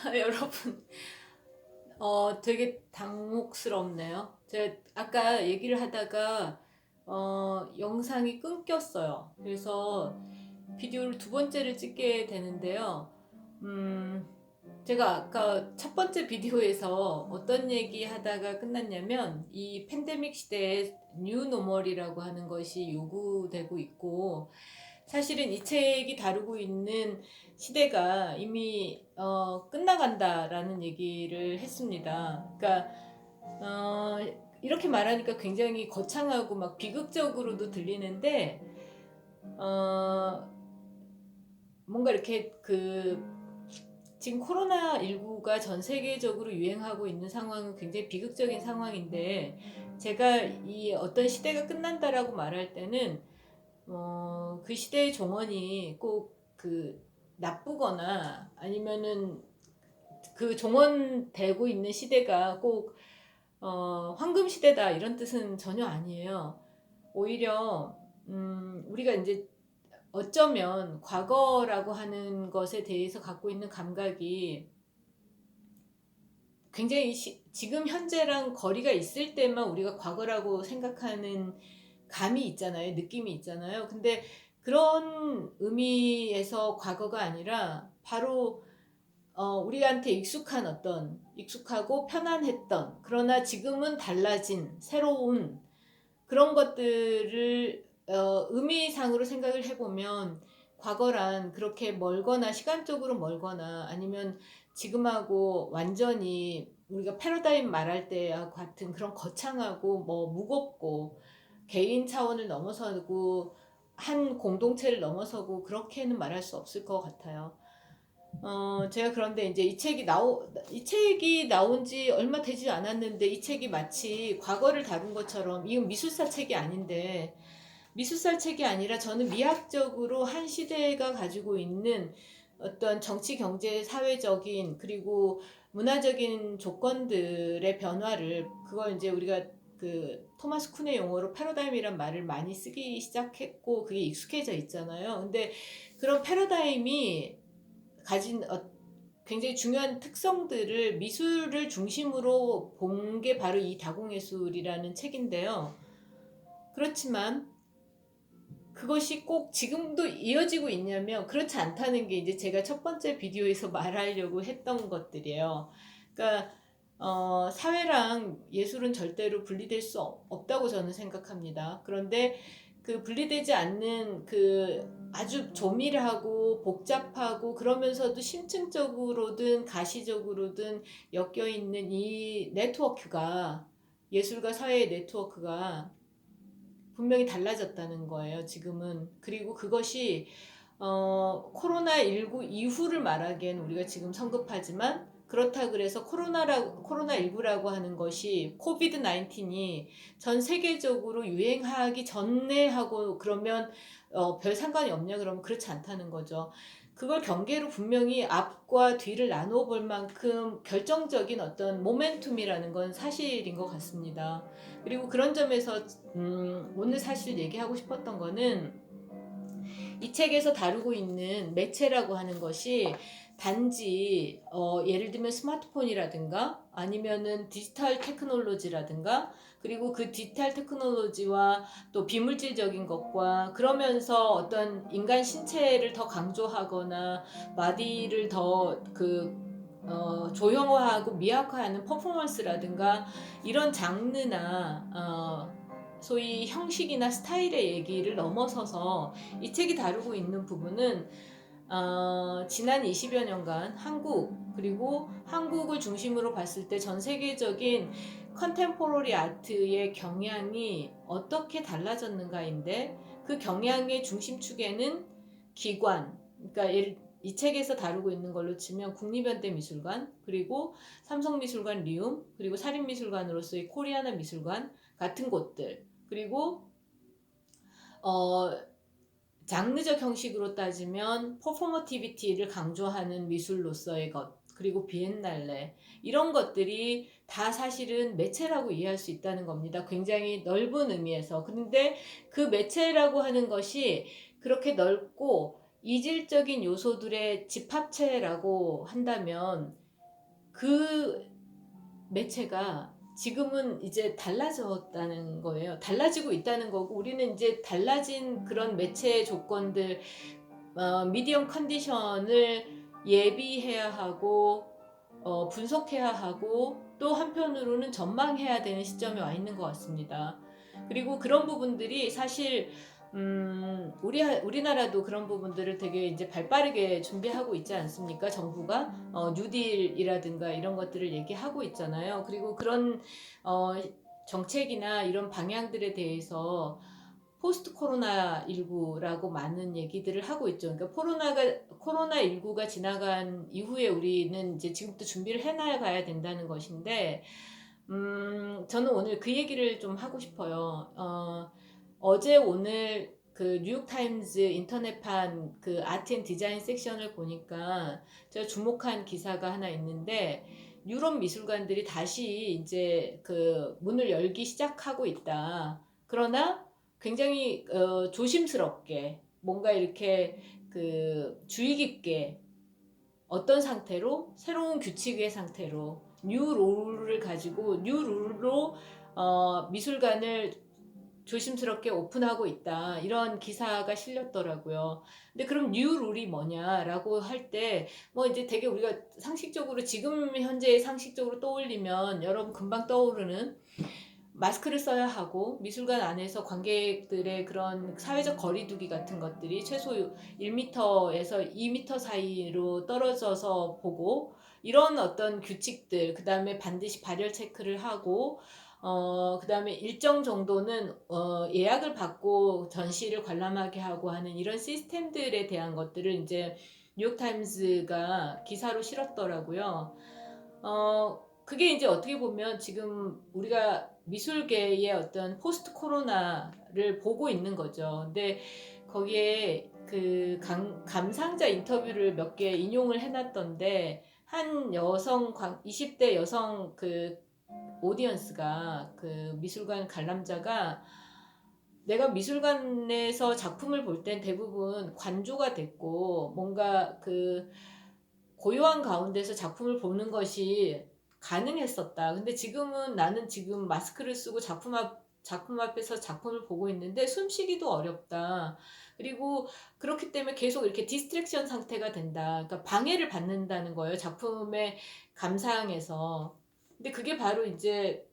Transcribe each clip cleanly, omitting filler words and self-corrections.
여러분, 되게 당혹스럽네요. 제가 아까 얘기를 하다가, 영상이 끊겼어요. 그래서 비디오를 두 번째를 찍게 되는데요. 음, 제가 아까 첫 번째 비디오에서 어떤 얘기 하다가 끝났냐면, 이 팬데믹 시대에 뉴 노멀이라고 하는 것이 요구되고 있고, 사실은 이 책이 다루고 있는 시대가 이미 끝나간다라는 얘기를 했습니다. 그러니까 어, 이렇게 말하니까 굉장히 거창하고 막 비극적으로도 들리는데 어, 뭔가 이렇게 지금 코로나19가 전 세계적으로 유행하고 있는 상황은 굉장히 비극적인 상황인데, 제가 이 어떤 시대가 끝난다라고 말할 때는 그 시대의 종언이 꼭 나쁘거나 아니면은 그 종언되고 있는 시대가 꼭 황금 시대다 이런 뜻은 전혀 아니에요. 오히려 우리가 이제 어쩌면 과거라고 하는 것에 대해서 갖고 있는 감각이 굉장히 지금 현재랑 거리가 있을 때만 우리가 과거라고 생각하는 감이 있잖아요. 느낌이 있잖아요. 근데 그런 의미에서 과거가 아니라 바로 우리한테 익숙하고 편안했던, 그러나 지금은 달라진 새로운 그런 것들을 의미상으로 생각을 해보면, 과거란 그렇게 멀거나 시간적으로 멀거나 아니면 지금하고 완전히 우리가 패러다임 말할 때와 같은 그런 거창하고 뭐 무겁고 개인 차원을 넘어서고 한 공동체를 넘어서고 그렇게는 말할 수 없을 것 같아요. 제가 그런데 이제 이 책이 나온 지 얼마 되지 않았는데, 이 책이 마치 과거를 다룬 것처럼, 이건 미술사 책이 아닌데, 미술사 책이 아니라 저는 미학적으로 한 시대가 가지고 있는 어떤 정치, 경제, 사회적인, 그리고 문화적인 조건들의 변화를, 그걸 이제 우리가 토마스 쿤의 용어로 패러다임이란 말을 많이 쓰기 시작했고, 그게 익숙해져 있잖아요. 근데 그런 패러다임이 가진 굉장히 중요한 특성들을 미술을 중심으로 본 게 바로 이 다공예술이라는 책인데요. 그렇지만 그것이 꼭 지금도 이어지고 있냐면 그렇지 않다는 게 이제 제가 첫 번째 비디오에서 말하려고 했던 것들이에요. 그러니까 사회랑 예술은 절대로 분리될 수 없다고 저는 생각합니다. 그런데 그 분리되지 않는 아주 조밀하고 복잡하고 그러면서도 심층적으로든 가시적으로든 엮여 있는 이 네트워크가, 예술과 사회의 네트워크가 분명히 달라졌다는 거예요, 지금은. 그리고 그것이 코로나19 이후를 말하기엔 우리가 지금 성급하지만, 그렇다 그래서 코로나19라고 하는 것이, 코비드 19이 전 세계적으로 유행하기 전에 하고 그러면 별 상관이 없냐 그러면 그렇지 않다는 거죠. 그걸 경계로 분명히 앞과 뒤를 나누어 볼 만큼 결정적인 어떤 모멘텀이라는 건 사실인 것 같습니다. 그리고 그런 점에서 오늘 사실 얘기하고 싶었던 거는, 이 책에서 다루고 있는 매체라고 하는 것이 단지 예를 들면 스마트폰이라든가 아니면은 디지털 테크놀로지라든가, 그리고 그 디지털 테크놀로지와 또 비물질적인 것과, 그러면서 어떤 인간 신체를 더 강조하거나 마디를 더 조형화하고 미학화하는 퍼포먼스라든가 이런 장르나 소위 형식이나 스타일의 얘기를 넘어서서 이 책이 다루고 있는 부분은 지난 20여 년간 그리고 한국을 중심으로 봤을 때 전 세계적인 컨템포러리 아트의 경향이 어떻게 달라졌는가인데, 그 경향의 중심축에는 기관, 그러니까 이 책에서 다루고 있는 걸로 치면 국립현대미술관, 그리고 삼성미술관 리움, 그리고 사립미술관으로서의 코리아나 미술관 같은 곳들, 그리고 어, 장르적 형식으로 따지면 퍼포머티비티를 강조하는 미술로서의 것, 그리고 비엔날레, 이런 것들이 다 사실은 매체라고 이해할 수 있다는 겁니다. 굉장히 넓은 의미에서. 그런데 그 매체라고 하는 것이 그렇게 넓고 이질적인 요소들의 집합체라고 한다면, 그 매체가 지금은 이제 달라졌다는 거예요. 달라지고 있다는 거고, 우리는 이제 달라진 그런 매체 조건들, 미디엄 컨디션을 예비해야 하고, 분석해야 하고, 또 한편으로는 전망해야 되는 시점에 와 있는 것 같습니다. 그리고 그런 부분들이 사실 우리나라도 그런 부분들을 되게 이제 발빠르게 준비하고 있지 않습니까? 정부가 뉴딜이라든가 이런 것들을 얘기하고 있잖아요. 그리고 그런 정책이나 이런 방향들에 대해서 포스트 코로나19라고 많은 얘기들을 하고 있죠. 그러니까 코로나19가 지나간 이후에 우리는 이제 지금부터 준비를 해나가야 된다는 것인데, 저는 오늘 그 얘기를 좀 하고 싶어요. 어제 오늘 그 뉴욕타임즈 인터넷판 그 아트 앤 디자인 섹션을 보니까 제가 주목한 기사가 하나 있는데, 유럽 미술관들이 다시 이제 그 문을 열기 시작하고 있다. 그러나 굉장히 조심스럽게 뭔가 이렇게 그 주의 깊게 어떤 상태로, 새로운 규칙의 상태로 뉴 룰을 가지고 뉴 룰로 미술관을 조심스럽게 오픈하고 있다, 이런 기사가 실렸더라고요. 근데 그럼 뉴 룰이 뭐냐라고 할 때 뭐 이제 되게 우리가 상식적으로, 지금 현재 상식적으로 떠올리면 여러분 금방 떠오르는, 마스크를 써야 하고 미술관 안에서 관객들의 그런 사회적 거리두기 같은 것들이 최소 1m에서 2m 사이로 떨어져서 보고, 이런 어떤 규칙들, 그 다음에 반드시 발열 체크를 하고, 그 다음에 일정 정도는 예약을 받고 전시를 관람하게 하고 하는 이런 시스템들에 대한 것들을 이제 뉴욕타임즈가 기사로 실었더라고요. 그게 이제 어떻게 보면 지금 우리가 미술계의 어떤 포스트 코로나를 보고 있는 거죠. 근데 거기에 그 감상자 인터뷰를 몇 개 인용을 해놨던데, 한 20대 여성 그 오디언스가, 그 미술관 관람자가, 내가 미술관에서 작품을 볼 땐 대부분 관조가 됐고 뭔가 그 고요한 가운데서 작품을 보는 것이 가능했었다. 근데 지금은 나는 지금 마스크를 쓰고 작품 앞에서 작품을 보고 있는데 숨쉬기도 어렵다. 그리고 그렇기 때문에 계속 이렇게 디스트랙션 상태가 된다. 그러니까 방해를 받는다는 거예요, 작품의 감상에서. 근데 그게 바로 이제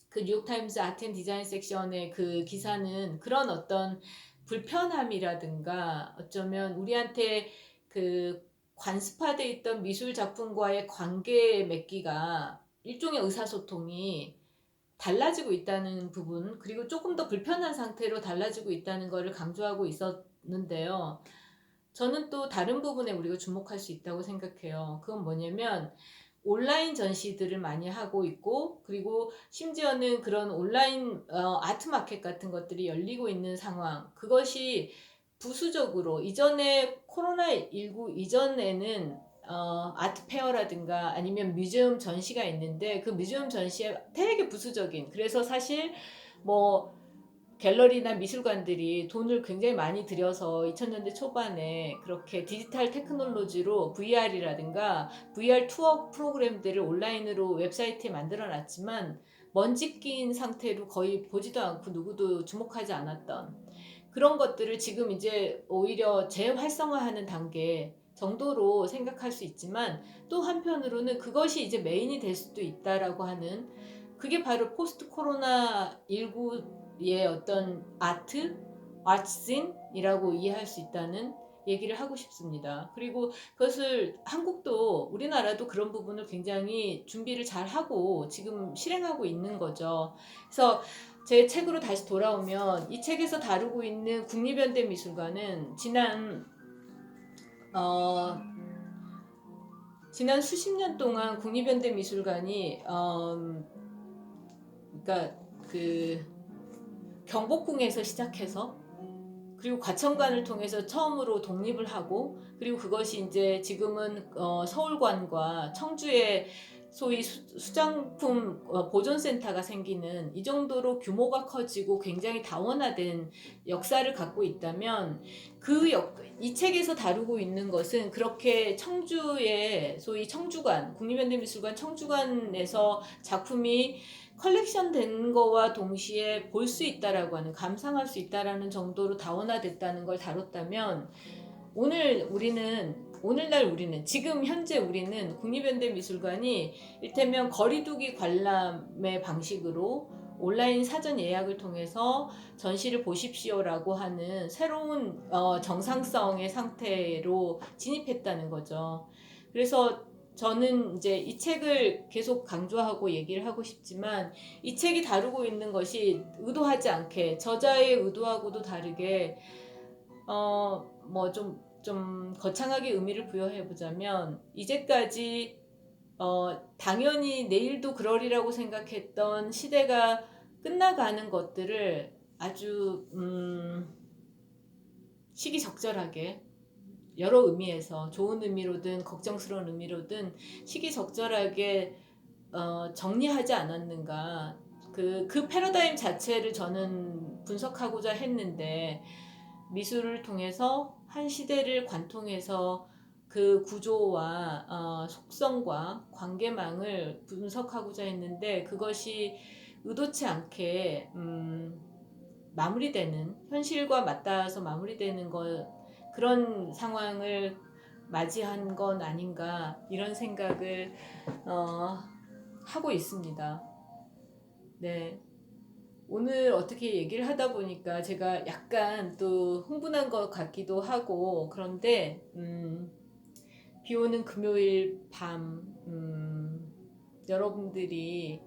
그 뉴욕타임즈 아트 앤 디자인 섹션의 그 기사는 그런 어떤 불편함이라든가, 어쩌면 우리한테 그 관습화돼 있던 미술 작품과의 관계 맺기가, 일종의 의사소통이 달라지고 있다는 부분, 그리고 조금 더 불편한 상태로 달라지고 있다는 것을 강조하고 있었는데요. 저는 또 다른 부분에 우리가 주목할 수 있다고 생각해요. 그건 뭐냐면, 온라인 전시들을 많이 하고 있고, 그리고 심지어는 그런 온라인 아트 마켓 같은 것들이 열리고 있는 상황, 그것이 부수적으로, 이전에 코로나19 이전에는 아트 페어라든가 아니면 뮤지엄 전시가 있는데, 그 뮤지엄 전시에 되게 부수적인, 그래서 사실 뭐 갤러리나 미술관들이 돈을 굉장히 많이 들여서 2000년대 초반에 그렇게 디지털 테크놀로지로 VR이라든가 VR 투어 프로그램들을 온라인으로 웹사이트에 만들어 놨지만, 먼지 낀 상태로 거의 보지도 않고 누구도 주목하지 않았던 그런 것들을 지금 이제 오히려 재활성화하는 단계 정도로 생각할 수 있지만, 또 한편으로는 그것이 이제 메인이 될 수도 있다라고 하는, 그게 바로 포스트 코로나 19의 어떤 아트씬이라고 이해할 수 있다는 얘기를 하고 싶습니다. 그리고 그것을 한국도, 우리나라도 그런 부분을 굉장히 준비를 잘 하고 지금 실행하고 있는 거죠. 그래서 제 책으로 다시 돌아오면, 이 책에서 다루고 있는 국립현대미술관은 지난 수십 년 동안 국립현대미술관이 그러니까 그 경복궁에서 시작해서, 그리고 과천관을 통해서 처음으로 독립을 하고, 그리고 그것이 이제 지금은 서울관과 청주에 소위 수장품 보존센터가 생기는 이 정도로 규모가 커지고 굉장히 다원화된 역사를 갖고 있다면 이 책에서 다루고 있는 것은 그렇게 청주의 소위 청주관, 국립현대미술관 청주관에서 작품이 컬렉션 된 거와 동시에 볼 수 있다라고 하는, 감상할 수 있다라는 정도로 다원화됐다는 걸 다뤘다면 오늘날 우리는 지금 현재 우리는 국립현대미술관이 일테면 거리두기 관람의 방식으로 온라인 사전 예약을 통해서 전시를 보십시오라고 하는 새로운 정상성의 상태로 진입했다는 거죠. 그래서 저는 이제 이 책을 계속 강조하고 얘기를 하고 싶지만, 이 책이 다루고 있는 것이 의도하지 않게, 저자의 의도하고도 다르게 좀 거창하게 의미를 부여해 보자면, 이제까지 당연히 내일도 그러리라고 생각했던 시대가 끝나가는 것들을 아주 시기적절하게, 여러 의미에서 좋은 의미로든 걱정스러운 의미로든 시기적절하게 정리하지 않았는가. 그 패러다임 자체를 저는 분석하고자 했는데, 미술을 통해서 한 시대를 관통해서 그 구조와 속성과 관계망을 분석하고자 했는데, 그것이 의도치 않게 마무리되는, 현실과 맞닿아서 마무리되는 그런 상황을 맞이한 건 아닌가, 이런 생각을 하고 있습니다. 네. 오늘 어떻게 얘기를 하다 보니까 제가 약간 또 흥분한 것 같기도 하고, 그런데 비 오는 금요일 밤, 여러분들이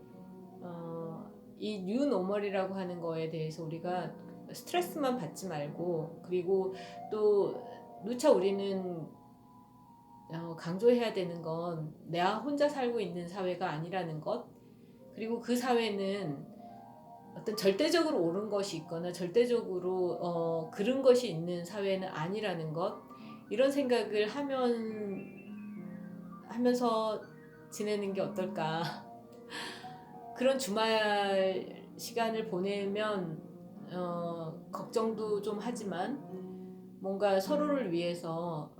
이 뉴노멀이라고 하는 거에 대해서 우리가 스트레스만 받지 말고, 그리고 또 누차 우리는 강조해야 되는 건 내가 혼자 살고 있는 사회가 아니라는 것, 그리고 그 사회는 어떤 절대적으로 옳은 것이 있거나 절대적으로 그른 것이 있는 사회는 아니라는 것, 이런 생각을 하면서 지내는 게 어떨까. 그런 주말 시간을 보내면 걱정도 좀 하지만 뭔가 서로를 위해서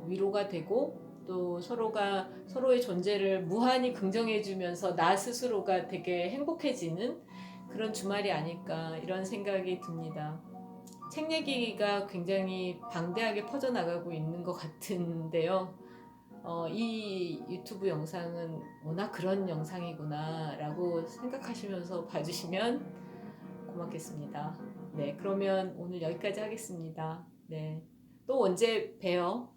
위로가 되고, 또 서로가 서로의 존재를 무한히 긍정해주면서 나 스스로가 되게 행복해지는 그런 주말이 아닐까, 이런 생각이 듭니다. 책 얘기가 굉장히 방대하게 퍼져나가고 있는 것 같은데요. 이 유튜브 영상은 워낙 그런 영상이구나 라고 생각하시면서 봐주시면 고맙겠습니다. 네, 그러면 오늘 여기까지 하겠습니다. 네, 또 언제 봬요.